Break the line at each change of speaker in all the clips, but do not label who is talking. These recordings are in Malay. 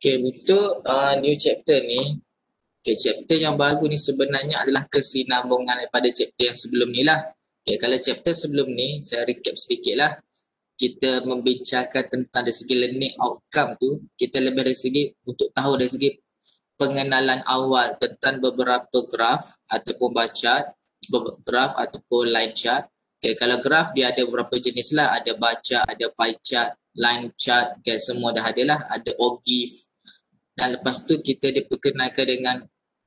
Okay, untuk new chapter ni, okay, chapter yang baru ni sebenarnya adalah kesinambungan daripada chapter yang sebelum ni lah. Okay, kalau chapter sebelum ni, saya recap sedikit lah. Kita membincangkan tentang dari segi learning outcome tu, kita lebih dari segi untuk tahu dari segi pengenalan awal tentang beberapa graf ataupun graf ataupun line chart. Okay, kalau graf dia ada beberapa jenis lah, ada bar chart, ada pie chart, line chart, okay, semua dah ada lah, ada OGIF. Dan lepas tu kita diperkenalkan dengan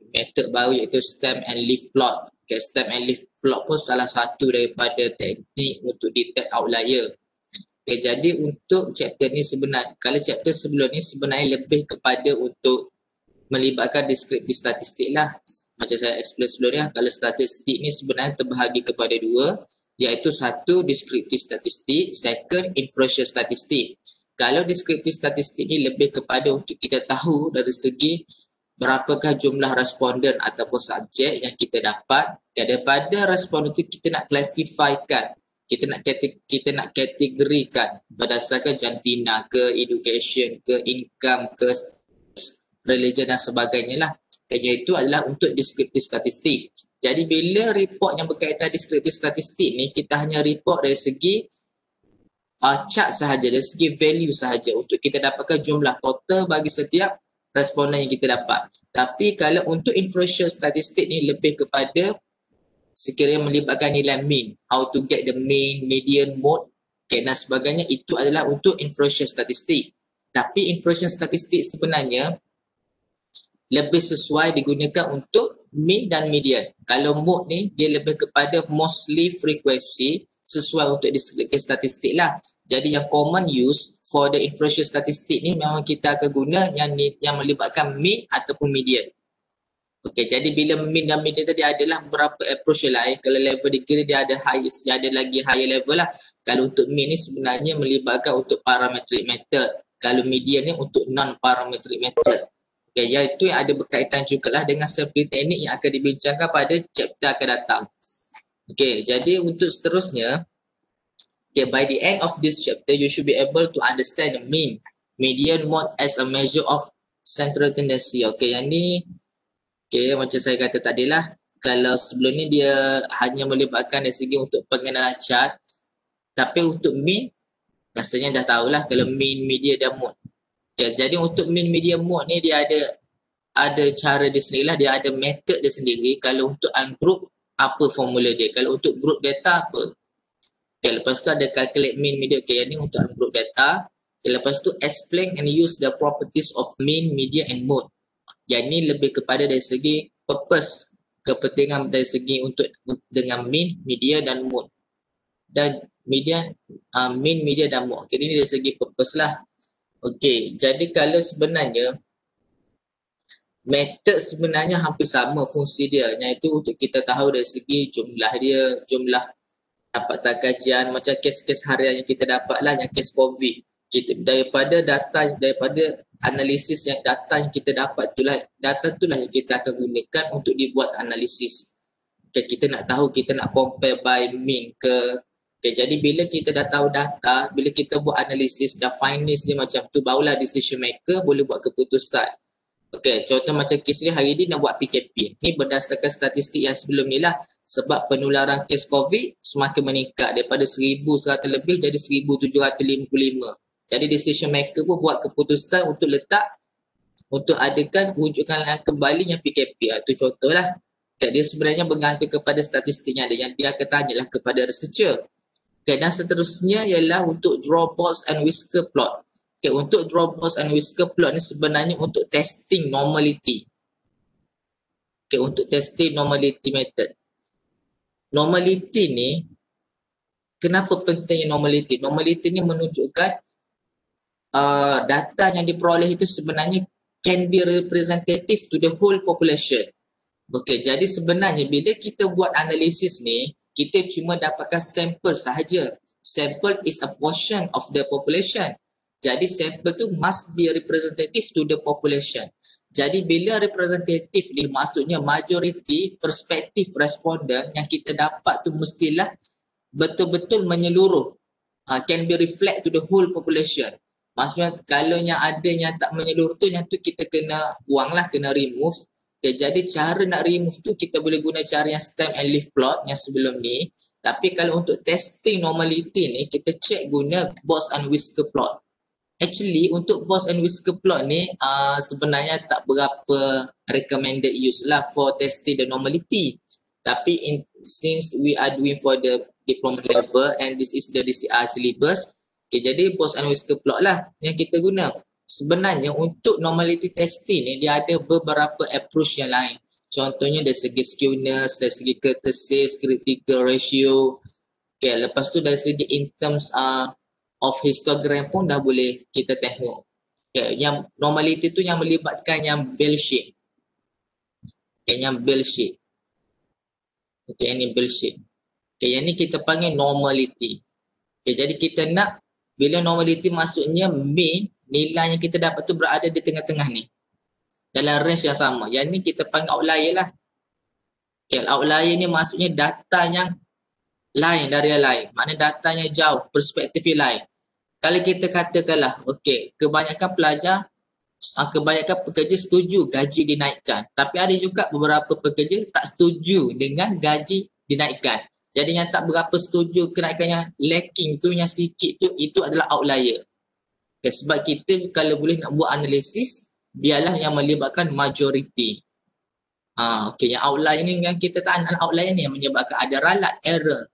metod baru iaitu stem and leaf plot. Okay, stem and leaf plot pun salah satu daripada teknik untuk detect outlier. Okay, jadi untuk chapter ni sebenarnya, kalau chapter sebelum ni sebenarnya lebih kepada untuk melibatkan deskriptif statistik lah. Macam saya explain sebelum ni, kalau statistik ni sebenarnya terbahagi kepada dua, iaitu satu deskriptif statistik, second inferential statistik. Kalau deskriptif statistik ni lebih kepada untuk kita tahu dari segi berapakah jumlah responden ataupun subjek yang kita dapat. Daripada responden itu kita nak classifykan, kita nak kategorikan berdasarkan jantina ke, education ke, income ke, religion dan sebagainya lah. Iaitu adalah untuk deskriptif statistik. Jadi bila report yang berkaitan deskriptif statistik ni, kita hanya report dari segi chart sahaja, dari segi value sahaja untuk kita dapatkan jumlah total bagi setiap responden yang kita dapat. Tapi kalau untuk inferential statistik ni lebih kepada sekiranya melibatkan nilai mean, how to get the mean, median, mode, dan sebagainya, itu adalah untuk inferential statistik. Tapi inferential statistik sebenarnya lebih sesuai digunakan untuk mean dan median. Kalau mode ni dia lebih kepada mostly frequency, sesuai untuk deskriptif statistik lah. Jadi yang common use for the inferential statistik ni memang kita akan guna yang melibatkan mean ataupun median. Okey, jadi bila mean dan median tadi adalah beberapa approach lain. Kalau level degree dia ada highest, dia ada lagi higher level lah. Kalau untuk mean ni sebenarnya melibatkan untuk parametric method. Kalau median ni untuk non-parametric method. Okay, iaitu yang ada berkaitan juga lah dengan seperti teknik yang akan dibincangkan pada chapter akan datang. Okay, jadi untuk seterusnya, okay, by the end of this chapter, you should be able to understand the mean, median, mode as a measure of central tendency. Okay, yang ni, okay, macam saya kata tadi lah, kalau sebelum ni dia hanya melibatkan dari segi untuk pengenalan chart, tapi untuk mean, rasanya dah tahulah kalau mean, median dan mode. Okay, jadi untuk mean, median, mode ni dia ada cara dia sendiri lah, dia ada method dia sendiri. Kalau untuk ungroup, apa formula dia? Kalau untuk group data apa? Okay, lepas tu ada calculate mean, median. Okay, yang ni untuk ungroup data. Okay, lepas tu explain and use the properties of mean, median and mode. Yang ni lebih kepada dari segi purpose, kepentingan dari segi untuk dengan mean, median dan mode. Dan median, mean, median dan mode. Okay, ini dari segi purpose lah. Okay, jadi kalau sebenarnya method sebenarnya hampir sama fungsi dia, iaitu untuk kita tahu dari segi jumlah dia, jumlah dapatan kajian, macam kes-kes harian yang kita dapat lah, yang kes COVID. Daripada analisis yang data yang kita dapat itulah, data itulah yang kita akan gunakan untuk dibuat analisis. Okay, kita nak tahu, kita nak compare by mean ke. Okay, jadi bila kita dah tahu data, bila kita buat analisis, dah findings dia macam tu, barulah decision maker boleh buat keputusan. Okey, contoh macam kes ni hari ni nak buat PKP. Ni berdasarkan statistik yang sebelum ni lah. Sebab penularan kes COVID semakin meningkat daripada 1,100 lebih jadi 1,755. Jadi decision maker pun buat keputusan untuk letak, untuk adakan wujudkan kembali yang PKP. Itu contoh lah. Okay, dia sebenarnya bergantung kepada statistiknya ada, yang dia akan tanyalah kepada researcher. Okay, dan seterusnya ialah untuk draw balls and whisker plot. Okay, untuk draw balls and whisker plot ni sebenarnya untuk testing normality. Okay, untuk testing normality method. Normality ni, kenapa pentingnya normality? Normality ni menunjukkan data yang diperoleh itu sebenarnya can be representative to the whole population. Okay, jadi sebenarnya bila kita buat analisis ni, kita cuma dapatkan sampel sahaja. Sample is a portion of the population. Jadi sampel tu must be representative to the population. Jadi bila representative ni maksudnya majoriti perspektif responden yang kita dapat tu mestilah betul-betul menyeluruh. Can be reflect to the whole population. Maksudnya kalau yang ada yang tak menyeluruh tu, yang tu kita kena buang lah, kena remove. Okay, jadi cara nak remove tu kita boleh guna cara yang stem and leaf plot yang sebelum ni. Tapi kalau untuk testing normality ni, kita check guna box and whisker plot. Actually untuk box and whisker plot ni sebenarnya tak berapa recommended use lah for testing the normality. Tapi since we are doing for the diploma level and this is the DCR syllabus, okay, jadi box and whisker plot lah yang kita guna. Sebenarnya untuk normality testing ni dia ada beberapa approach yang lain. Contohnya dari segi skewness, dari segi kurtosis, critical ratio. Okay, lepas tu dari segi in terms of histogram pun dah boleh kita tengok. Okay, yang normality tu yang melibatkan yang bell shape. Okay, yang bell shape. Okay, ini bell shape. Okay, yang ni kita panggil normality. Okay, jadi kita nak bila normality maksudnya mean nilai yang kita dapat tu berada di tengah-tengah ni. Dalam range yang sama. Yang ni kita panggil outlier lah. Okay, outlier ni maksudnya data yang lain dari yang lain. Maknanya datanya jauh, perspektif yang lain. Kalau kita katakanlah, okey, kebanyakan pelajar, kebanyakan pekerja setuju gaji dinaikkan. Tapi ada juga beberapa pekerja tak setuju dengan gaji dinaikkan. Jadi yang tak berapa setuju kenaikan yang lacking tu, yang sikit tu, itu adalah outlier. Okay, sebab kita kalau boleh nak buat analisis, biarlah yang melibatkan majority. Okey, yang outlier ni yang kita tak outlier ni yang menyebabkan ada ralat, error.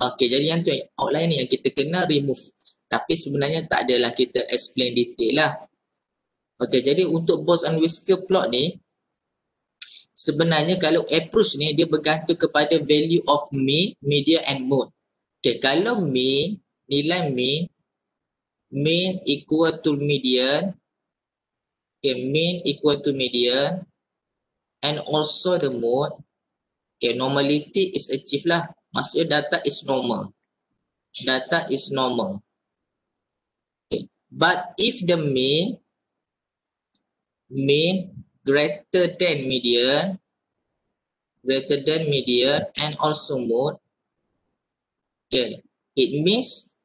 Okey, jadi yang tu outlier ni yang kita kena remove. Tapi sebenarnya tak adalah kita explain detail lah. Okey, jadi untuk box and whisker plot ni, sebenarnya kalau approach ni dia bergantung kepada value of mean, median and mode. Okey, kalau mean, nilai mean equal to median. Okay, mean equal to median and also the mode. Okay, normality is achieved lah. Maksudnya data is normal. Data is normal. Okay, but if the mean greater than median and also mode, okay, it means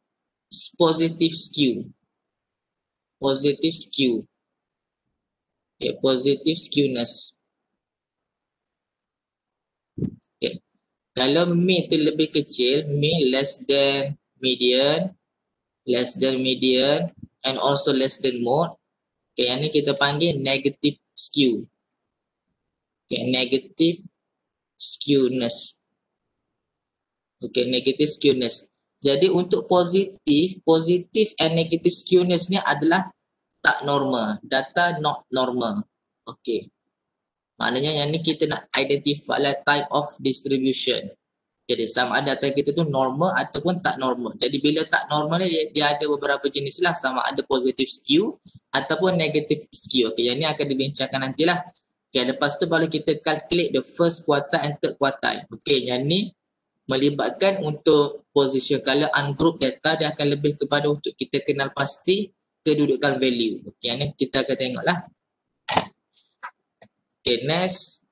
positive skew. Positive skew. Okay, positive skewness. Okay. Kalau mean tu lebih kecil, mean less than median and also less than mode. Okay, yang ni kita panggil negative skew. Okay, negative skewness. Okay, negative skewness. Jadi untuk positif and negative skewness ni adalah tak normal. Data not normal. Okay. Maknanya yang ni kita nak identify lah type of distribution. Jadi sama ada data kita tu normal ataupun tak normal. Jadi bila tak normal ni dia ada beberapa jenis lah. Sama ada positive skew ataupun negative skew. Okay, yang ni akan dibincangkan nantilah. Okay, lepas tu baru kita calculate the first quartile and third quartile. Okay, yang ni melibatkan untuk position. Kalau ungroup data dia akan lebih kepada untuk kita kenal pasti kedudukan value. Okay, yang ni kita akan tengok lah. Okay, next.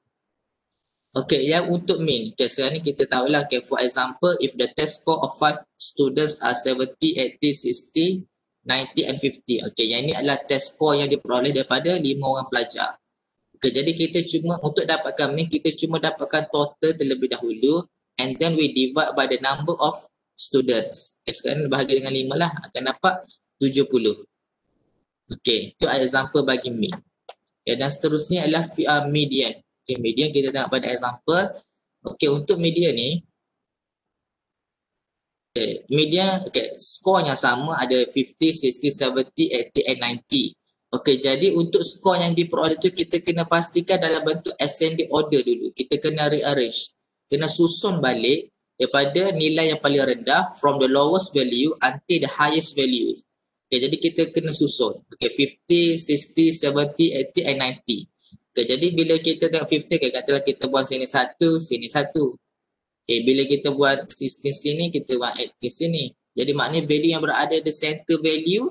Okay, yang untuk mean. Okay, sekarang ni kita tahulah. Okay, for example, if the test score of 5 students are 70, 80, 60, 90 and 50. Okay, yang ini adalah test score yang diperoleh daripada 5 orang pelajar. Okay, jadi kita cuma untuk dapatkan mean, kita cuma dapatkan total terlebih dahulu and then we divide by the number of students. Okay, sekarang bahagi dengan 5 lah, akan dapat 70. Okay, itu example bagi mean. Okay, dan seterusnya adalah median. Okay, median kita tengok pada example. Okay, untuk median ni, okay, median, okay, skor yang sama ada 50, 60, 70, 80 and 90. Okay, jadi untuk skor yang diperoleh tu kita kena pastikan dalam bentuk ascending order dulu. Kita kena rearrange. Kena susun balik daripada nilai yang paling rendah from the lowest value until the highest value. Okay, jadi kita kena susun. Okay, 50, 60, 70, 80 and 90. Okay, jadi bila kita tengok 50, okay, katalah kita buat sini satu, sini satu. Okay, bila kita buat 60 sini, kita buat 80 sini. Jadi maknanya value yang berada di center value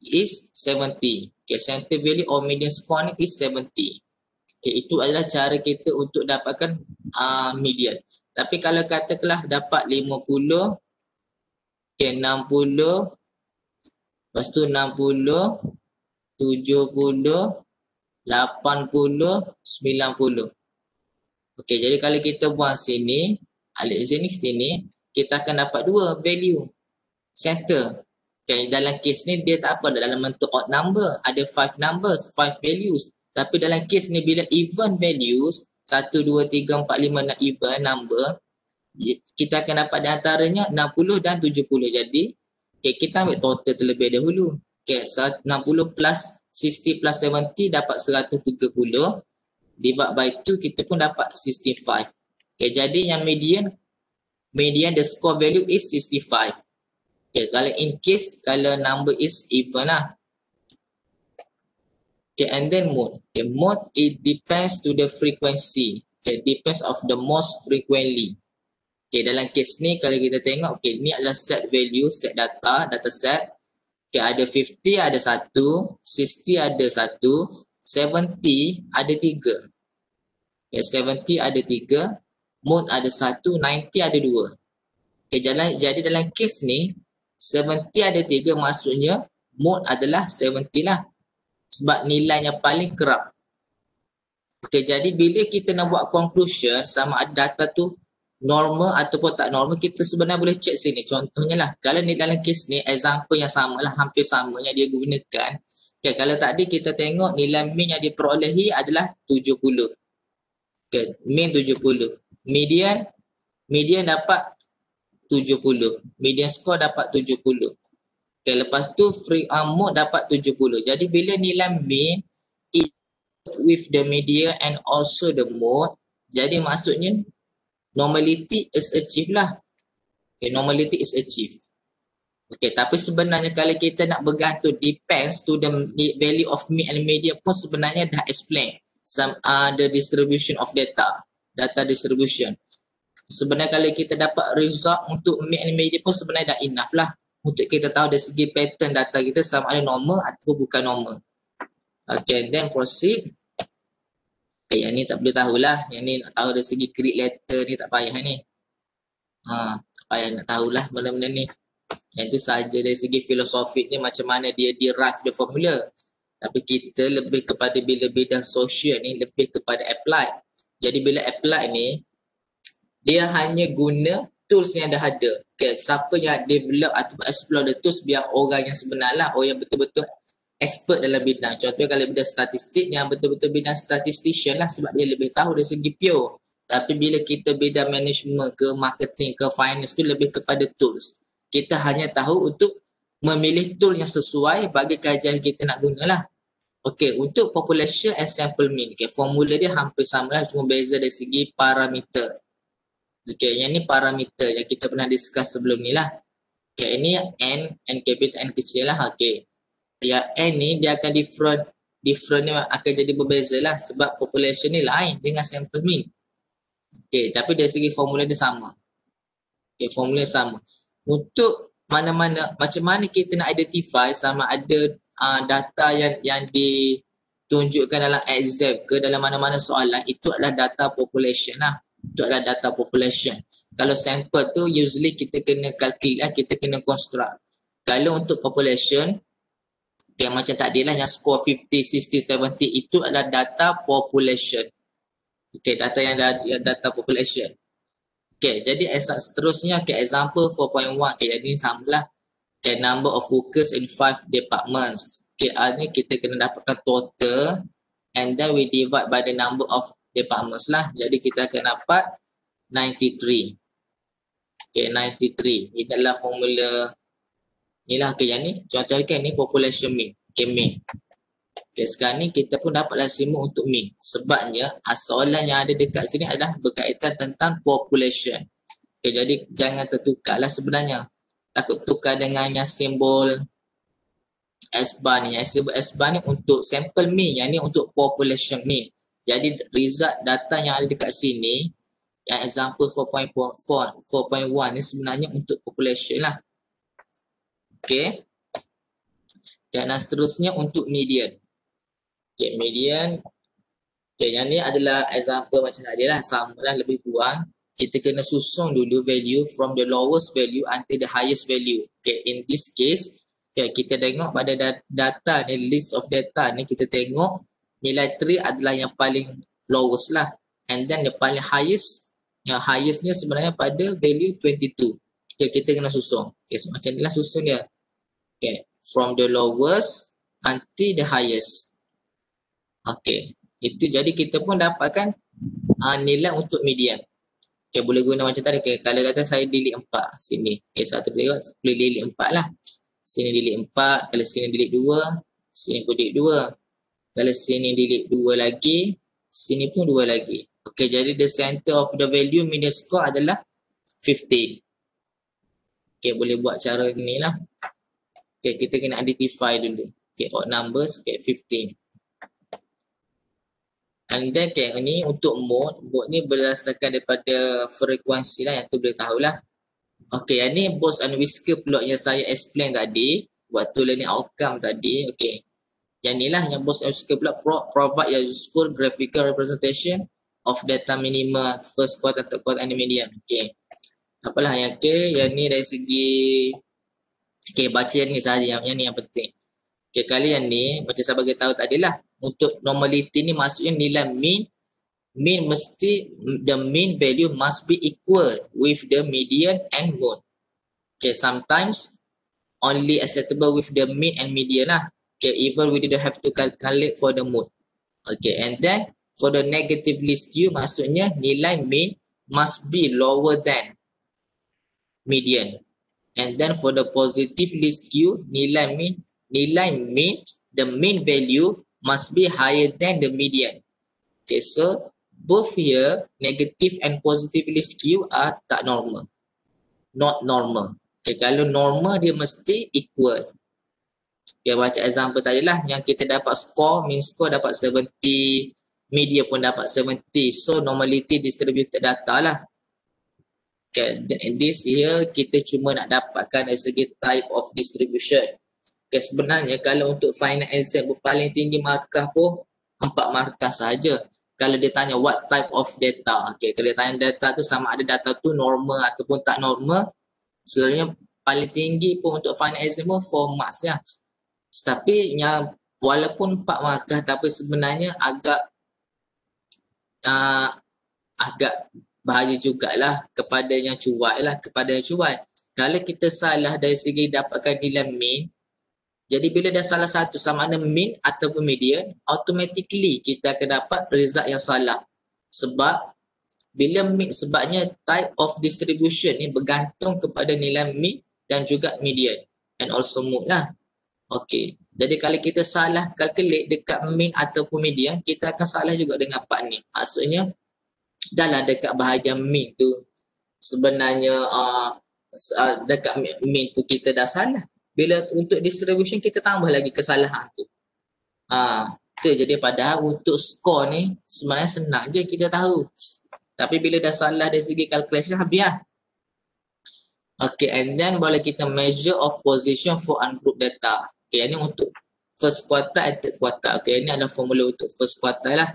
is 70. Okay, center value or median score ni is 70. Okay, itu adalah cara kita untuk dapatkan median. Tapi kalau katakanlah dapat 50, okay, 60, Lepas tu 60, 70, 80, 90. Okey, jadi kalau kita buang sini, alik sini, kita akan dapat dua value center. Okay, dalam kes ni dia tak apa dalam bentuk odd number, ada 5 numbers, 5 values. Tapi dalam kes ni bila even values 1, 2, 3, 4, 5 nak even number, kita akan dapat di antaranya 60 dan 70. Jadi okay, kita ambil total terlebih dahulu. Okay, 60 plus 60 plus 70 dapat 130. Divide by 2 kita pun dapat 65. Okay, jadi yang median the score value is 65. Okay, kalau in case kalau number is even lah. Okay, and then mode. Okay, mode it depends to the frequency. Okay, depends of the most frequently. Okay, dalam case ni kalau kita tengok, okay, ni adalah set value, set data set. Okay, ada 50 ada 1, 60 ada 1, 70 ada 3. Okay, 70 ada 3, mode ada 1, 90 ada 2. Okay, jadi dalam case ni 70 ada 3 maksudnya mode adalah 70 lah. Sebab nilainya paling kerap. Okay, jadi bila kita nak buat conclusion sama ada data tu normal ataupun tak normal, kita sebenarnya boleh cek sini. Contohnya lah, kalau ni dalam case ni example yang sama lah, hampir sama yang dia gunakan. Okay, kalau tadi kita tengok nilai mean yang diperolehi adalah 70. Okay, mean 70. Median dapat 70. Median score dapat 70. Okay, lepas tu free mode dapat 70. Jadi bila nilai mean it with the median and also the mode, jadi maksudnya normality is achieved lah. Okay, normality is achieved. Okay, tapi sebenarnya kalau kita nak bergantung depends to the value of mean and median pun sebenarnya dah explain some the distribution of data distribution. Sebenarnya kalau kita dapat result untuk mean and median pun sebenarnya dah enough lah untuk kita tahu dari segi pattern data kita sama ada normal ataupun bukan normal. Okay, then proceed. Okay, yang ni tak perlu tahulah. Yang ni nak tahu dari segi create letter ni tak payah ni. Tak payah nak tahulah benda-benda ni. Yang tu saja dari segi filosofik ni macam mana dia derive the formula. Tapi kita lebih kepada bila bidang sosial ni lebih kepada apply. Jadi bila apply ni dia hanya guna tools yang dah ada. Okay, siapa yang develop atau explore the tools biar orang yang sebenar lah, orang yang betul-betul expert dalam bidang. Contohnya kalau bidang statistik yang betul-betul bidang statistician lah sebab dia lebih tahu dari segi pure. Tapi bila kita bidang management ke marketing ke finance tu lebih kepada tools. Kita hanya tahu untuk memilih tool yang sesuai bagi kajian kita nak gunalah. Okey, untuk population and sample mean, okay, formula dia hampir sama lah, cuma beza dari segi parameter. Okey, yang ni parameter yang kita pernah discuss sebelum ni lah. Okey, ini N capital N kecil lah. Okey, yang N ni dia akan different ni akan jadi berbeza lah sebab population ni lain dengan sample mean. Okey, tapi dari segi formula dia sama. Okey, formula sama. Untuk mana-mana, macam mana kita nak identify sama ada data yang ditunjukkan dalam exam ke dalam mana-mana soalan, itu adalah data population lah. Itu adalah data population. Kalau sample tu usually kita kena calculate lah, kita kena construct. Kalau untuk population, okay, macam tadi lah yang score 50, 60, 70, itu adalah data population. Okay, data yang data population. Okay, jadi seterusnya, okay, example 4.1, okay, jadi ni sama lah. Okay, number of workers in 5 departments. Okay, ni kita kena dapatkan total and then we divide by the number of departments lah. Jadi kita akan dapat 93. Okay, 93. Ini adalah formula. Inilah okay, yang ni. Contohnya kan ni population mean. Okay, mean. Okay, sekarang ni kita pun dapatlah simul untuk mean. Sebabnya soalan yang ada dekat sini adalah berkaitan tentang population. Okay, jadi jangan tertukarlah sebenarnya. Takut tukar dengan yang simbol S-bar ni. Yang simbol S-bar ni untuk sample mean. Yang ni untuk population mean. Jadi result data yang ada dekat sini, yang example 4.1 ni sebenarnya untuk population lah. Okay. Dan seterusnya untuk median. Okay, median. Okay, yang ni adalah example macam tadi lah. Sama lah lebih kurang. Kita kena susun dulu value from the lowest value until the highest value. Okay, in this case, Okay, kita tengok pada data ni, list of data ni, kita tengok nilai 3 adalah yang paling lowest lah. And then yang paling highest, yang highest ni sebenarnya pada value 22. Okay, kita kena susun. Okay, so macam ni lah susun dia. Okay, from the lowest until the highest. Okay, itu jadi kita pun dapatkan nilai untuk median. Okay, boleh guna macam tadi. Okay, kalau kata saya delete 4 sini. Okay, satu boleh delete 4 lah. Sini delete 4, kalau sini delete 2, sini pun delete 2. Kalau sini delete 2 lagi, sini pun 2 lagi. Okay, jadi the center of the value median score adalah 15. Okay, boleh buat cara ni lah. Okay, kita kena identify dulu. Okay, odd numbers, okay, 15. And then, okay, ni untuk mode ni berdasarkan daripada frekuensi lah, yang tu boleh tahulah. Okay, yang ni Bose and Whisker plot yang saya explain tadi, waktu learning outcome tadi. Okay, yang ni lah yang Bose and Whisker plot provide a useful graphical representation of data minima, first quarter, third quarter, and median. Okay, apalah yang yang ni dari segi, okay, baca yang ni sahaja, yang ni yang penting. Okay, kali yang ni, macam saya bagi tahu tadi lah, untuk normality ni maksudnya nilai mean mesti, the mean value must be equal with the median and mode. Okay, sometimes only acceptable with the mean and median lah. Okay, even we didn't have to calculate for the mode. Okay, and then for the negatively skew maksudnya nilai mean must be lower than median. And then for the positively skew, nilai mean, the mean value must be higher than the median. Okay, so both here, negative and positively skew are tak normal. Not normal. Okay, kalau normal dia mesti equal. Okay, baca example tadi lah, yang kita dapat score, mean score dapat 70, media pun dapat 70. So normality distributed data lah. Okay, this here kita cuma nak dapatkan dari segi type of distribution. Okay, sebenarnya kalau untuk final exam paling tinggi markah pun 4 markah sahaja. Kalau dia tanya what type of data, okay, kalau dia tanya data tu sama ada data tu normal ataupun tak normal, sebenarnya paling tinggi pun untuk final exam pun 4 marks lah. Tapi yang walaupun 4 markah tapi sebenarnya agak bahaya jugalah kepada yang cuai lah, kepada yang cuai. Kalau kita salah dari segi dapatkan nilai mean, jadi bila dah salah satu sama ada mean ataupun median, automatically kita akan dapat result yang salah. Sebab bila mean, sebabnya type of distribution ni bergantung kepada nilai mean dan juga median and also mode lah. Okay, jadi kalau kita salah calculate dekat mean ataupun median, kita akan salah juga dengan part ni. Maksudnya dalam dekat bahagian mean tu sebenarnya dekat mean tu kita dah salah. Bila untuk distribution kita tambah lagi kesalahan tu. Tu jadi padahal untuk skor ni sebenarnya senang je kita tahu. Tapi bila dah salah dari segi calculation habis lah. Okay, and then boleh kita measure of position for ungrouped data. Okay, ini untuk first quarter and third quarter. Okay, ini adalah formula untuk first quarter lah.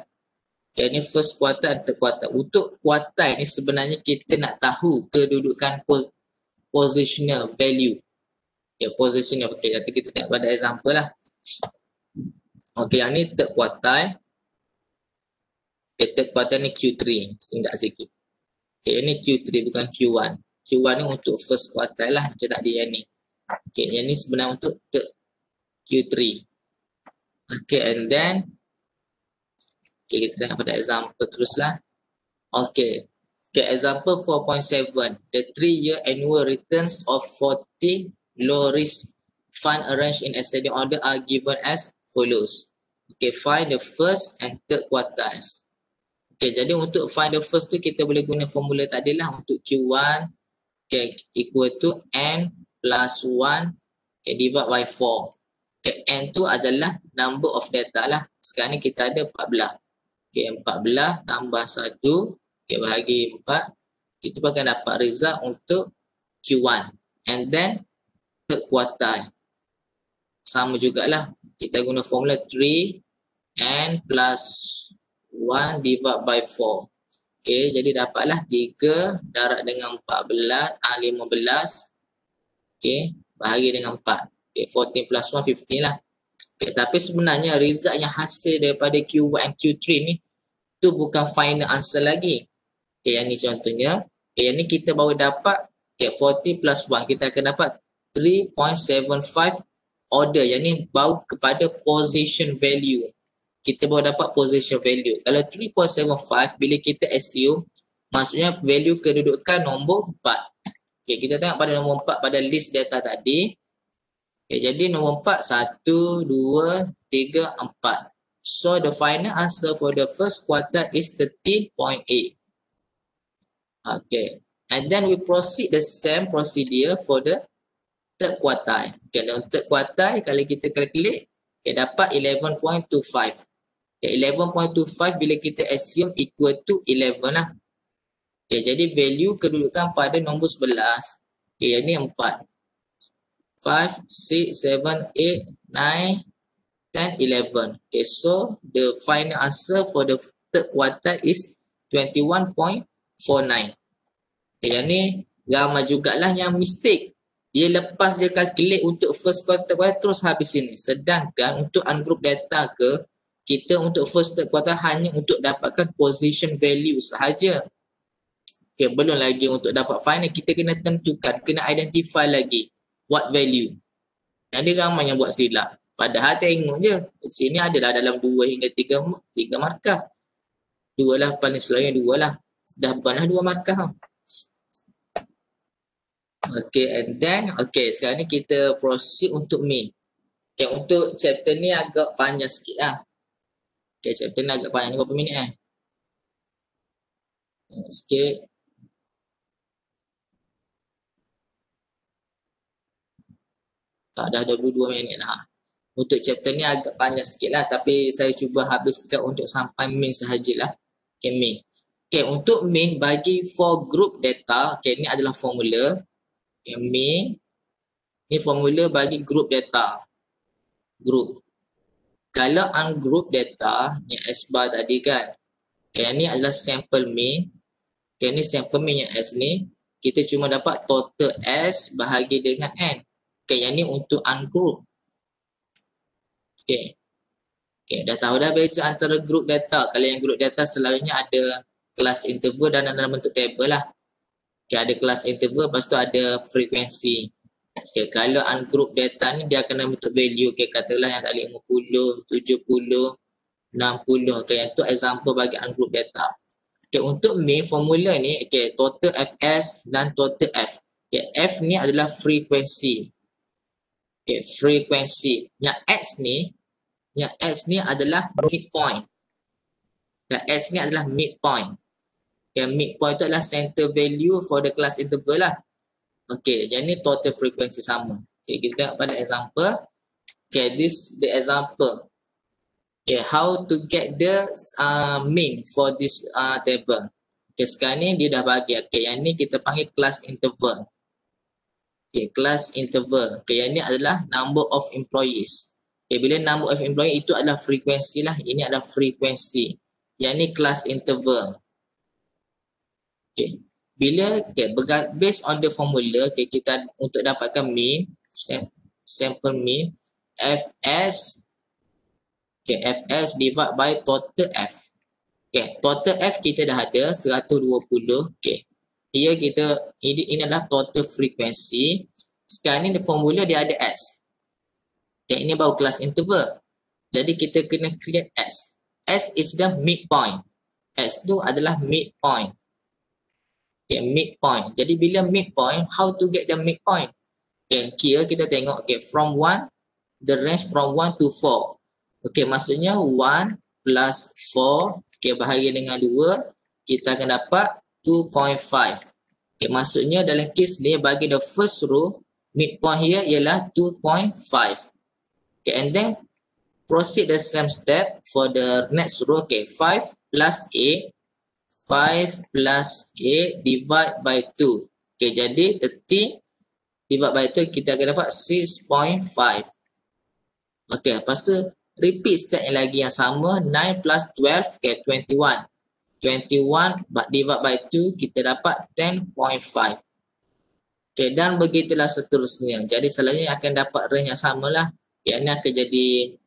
Okay, ini first quarter and third quarter. Untuk quarter ni sebenarnya kita nak tahu kedudukan positional value. Okay, positional. Okay, nanti kita tengok pada example lah. Okay, yang ni third quarter. Okay, third quarter ni Q3. Singkat sikit. Okay, ini Q3 bukan Q1. Q1 ni untuk first quarter lah. Macam tadi yang ni. Okay, yang ni sebenarnya untuk third Q3. Okay, and then okay, kita tengok pada example teruslah. Okay. Okay, example 4.7. The 3-year annual returns of 40 low-risk fund arranged in ascending order are given as follows. Okay, find the first and third quartiles. Okay, jadi untuk find the first tu kita boleh guna formula tadi lah untuk Q1. Okay, equal to N plus 1 okay, divide by 4. Okay, N tu adalah number of data lah. Sekarang ni kita ada 14. Okay, 14 tambah 1. Okay, bahagi 4. Kita akan dapat result untuk Q1. And then third quartile. Sama jugalah. Kita guna formula 3 N plus 1 divide by 4. Okay, jadi dapatlah 3 darab dengan 14, 15. Okay, bahagi dengan 4. Okay, 14 plus 1, 15 lah. Okay, tapi sebenarnya result yang hasil daripada Q1 and Q3 ni tu bukan final answer lagi. Okay, yang ni contohnya. Okay, yang ni kita baru dapat 40 plus 1. Kita akan dapat 3.75 order. Yang ni baru kepada position value. Kita baru dapat position value. Kalau 3.75 bila kita assume, maksudnya value kedudukan nombor 4. Okay, kita tengok pada nombor 4 pada list data tadi. Okay, jadi nombor 4, 1, 2, 3, 4. So the final answer for the first quarter is 13.8. Okay. And then we proceed the same procedure for the third quartile. Okay, dalam third quartile kalau kita calculate, okay, dapat 11.25. Okay, 11.25 bila kita assume equal to 11 lah. Okay, jadi value kedudukan pada nombor 11. Okay, yang ni 4. 5, 6, 7, 8, 9, 10, 11. Okay, so the final answer for the third quartile is 21.49. Okay, yang ni ramai jugalah yang mistake. Dia lepas dia calculate untuk first quartile terus habis ini. Sedangkan untuk ungroup data kita untuk first third quartile hanya untuk dapatkan position value sahaja. Okay, belum lagi untuk dapat final kita kena tentukan, kena identify lagi what value. Yang ni ramai yang buat silap. Padahal tengok je, sini adalah dalam 2 hingga 3 markah. 2 lah paling selain 2 lah. Dah bukanlah 2 markah. Okay, and then, okay, sekarang ni kita proceed untuk main. Okay, untuk chapter ni agak panjang sikit lah. Okay, chapter ni agak panjang, berapa minit sikit. Dah 22 minit lah. Untuk chapter ni agak panjang sikit lah. Tapi saya cuba habiskan untuk sampai main sahajalah. Okay, main. Okay, untuk main bagi for group data. Okay, ni adalah formula. Okay, main. Ni formula bagi group data. Group. Kalau ungroup data, ni S bar tadi kan. Okay, ni adalah sample main. Okay, ni sample main yang S ni. Kita cuma dapat total S bahagi dengan N. Okay, yang ni untuk ungroup. Okay. Okay, dah tahu dah beza antara group data. Kalau yang group data selalunya ada kelas interval dan dalam bentuk table lah. Okay, ada kelas interval, lepas tu ada frekuensi. Okay, kalau ungroup data ni dia akan dalam bentuk value. Okay, katalah yang tadi 50, 70, 60. Okay, yang tu example bagi ungroup data. Okay, untuk main formula ni, okay, total Fs dan total F. Okay, F ni adalah frekuensi. Okay, frekuensi. Yang X ni adalah midpoint. Yang X ni adalah midpoint. Okay, midpoint tu adalah center value for the class interval lah. Okay, yang ni total frekuensi sama. Okay, kita tengok pada example. Okay, this the example. Okay, how to get the mean for this table. Okay, sekarang ni dia dah bagi. Okay, yang ni kita panggil class interval. Okay, class interval. Okay, yang ni adalah number of employees. Okay, bila number of employees itu adalah frekuensi lah. Ini adalah frekuensi. Yang ni class interval. Okay. Bila, okay, based on the formula, okay, kita untuk dapatkan mean, sample mean, Fs, okay, Fs divide by total F. Okay, total F kita dah ada 120. Okay. Here kita, ini adalah total frekuensi. Sekarang ni formula dia ada S. Okay, ini baru kelas interval. Jadi kita kena create S. S is the midpoint. S tu adalah midpoint. Okay, midpoint. Jadi bila midpoint, how to get the midpoint? Okay, here kita tengok, okay, from 1, the range from 1 to 4. Okay, maksudnya 1 plus 4, okay, bahagi dengan 2, kita akan dapat 2.5. Okay, maksudnya dalam case ni, bagi the first row, midpoint here ialah 2.5. Okay, and then proceed the same step for the next row. Okay, 5 plus 8. 5 plus 8 divide by 2. Okay, jadi 30 divide by 2 kita akan dapat 6.5. Okay, lepas tu repeat step yang lagi yang sama. 9 plus 12, okay, 21. 21 divide by 2 kita dapat 10.5. Okay, dan begitulah seterusnya. Jadi selalunya akan dapat range yang sama lah. Okay, ini akan jadi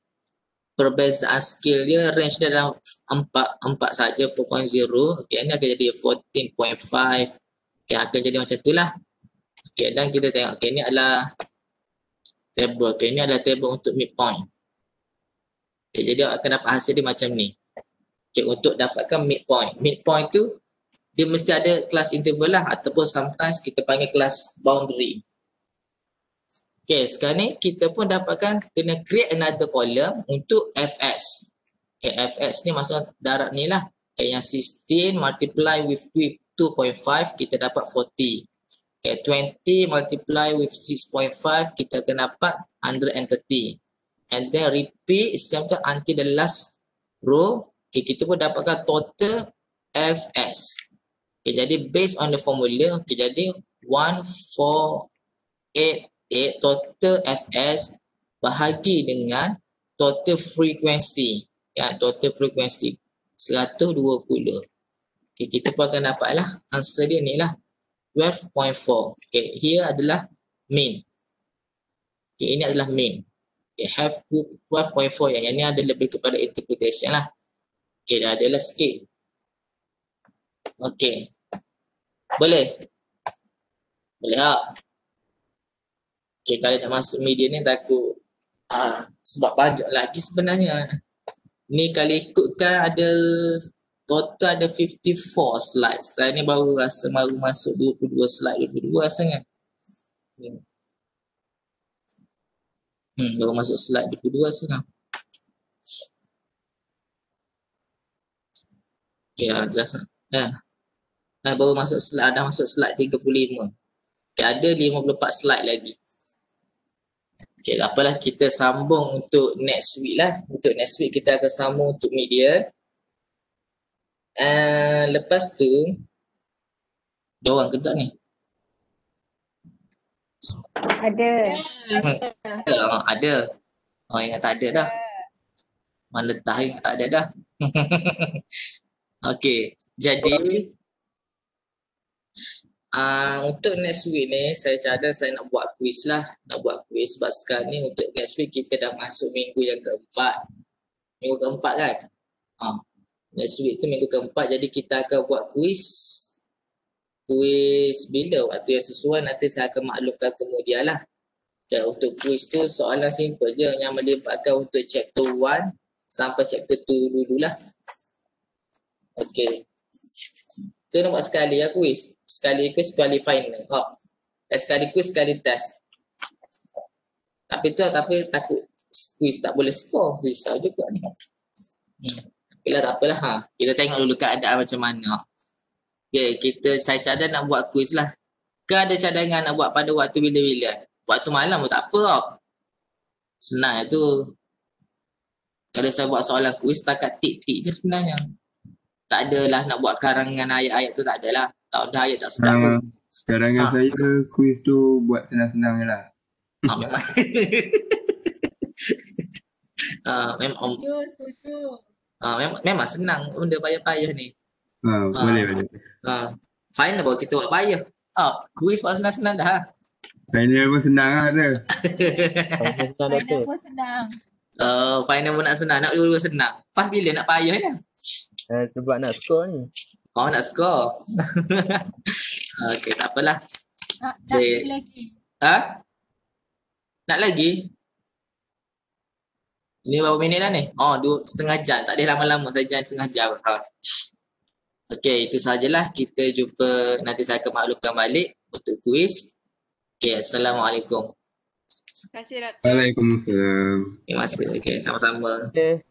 perbezaan skill dia range dia dalam 4 saja 4.0. Okay, ini akan jadi 14.5. Okay, akan jadi macam itulah. Okay, dan kita tengok. Okay, ini adalah table. Okay, ini adalah table untuk midpoint. Okay, jadi akan dapat hasil dia macam ni. Okay, untuk dapatkan midpoint. Midpoint tu dia mesti ada kelas interval lah ataupun sometimes kita panggil kelas boundary. Okay, sekarang ni kita pun dapatkan kena create another column untuk fs. Okay, fs ni maksudnya darab ni lah. Okay, yang 16 multiply with 2.5 kita dapat 40. Okay, 20 multiply with 6.5 kita akan dapat 130. And then repeat same time until the last row. Okay, kita pun dapatkan total fs. Okay, jadi based on the formula, okay, jadi 1488 total fs bahagi dengan total frequency. Ya, total frequency 120. Okay, kita pun akan dapatlah answer dia ni lah 12.4. Okay, here adalah mean. Okay, ini adalah mean. Okay, have 12.4 yang ni ada lebih kepada interpretation lah. Okay, dah adalah sikit. Okay. Boleh? Boleh tak? Okay, kalau nak masuk media ni takut sebab banyak lagi sebenarnya. Ni kalau ikutkan ada total ada 54 slides. Setelah ni baru rasa baru masuk 22 slide, 22 rasanya. Baru masuk slide 22 rasanya. Okay, jelas. Baru masuk slide, dah masuk slide 35. Okay, ada 54 slide lagi. Okay, apalah kita sambung untuk next week lah. Untuk next week kita akan sambung untuk media. Lepas tu, ada orang ke tak ni?
Ada.
Ada. Orang ingat tak ada dah. Mana letah ingat tak ada dah. Okay, jadi untuk next week ni saya cadang saya nak buat quiz lah. Nak buat quiz sebab sekarang ni untuk next week kita dah masuk minggu yang keempat. Minggu keempat kan? Next week tu minggu keempat, jadi kita akan buat quiz. Quiz bila waktu yang sesuai nanti saya akan maklumkan kemudian lah. Dan untuk quiz tu soalan simple je yang melibatkan untuk chapter 1 sampai chapter 2 dululah. Okay. Kita nak buat sekali lah quiz. Sekali quiz, sekali final. Sekali quiz, sekali test. Tapi takut quiz tak boleh score. Risau juga ni. Bila tak apalah. Kita tengok dulu keadaan macam mana. Okay, saya cadang nak buat quiz lah. Ke ada cadangan nak buat pada waktu bila-bila? Waktu malam pun tak apa. Senang tu. Kalau saya buat soalan quiz, takat tik-tik je sebenarnya. Tak adalah nak buat karangan ayat-ayat tu, tak adalah. Tak ada ayat tak sedap pun.
Cadangan saya quiz tu buat senang-senang je lah.
Memang. Memang senang benda payah-payah ni.
Boleh.
Final baru kita buat payah. Quiz buat senang-senang dah.
Final pun senang lah tu.
Final pun senang.
Final pun nak senang. Nak dua-dua senang. Pas bila nak payah ya?
Sebab nak skor ni.
Nak skor. Okay, tak apalah.
Nak lagi.
Nak lagi? Ini berapa minit dah ni? 2,5 jam. Tak ada lama-lama. Saya jangan setengah jam. Okay, itu sajalah. Kita jumpa. Nanti saya akan maklumkan balik untuk quiz. Okay, Assalamualaikum.
Terima kasih, Dr.
Waalaikumsalam.
Terima kasih. Okay, sama-sama.
Okay.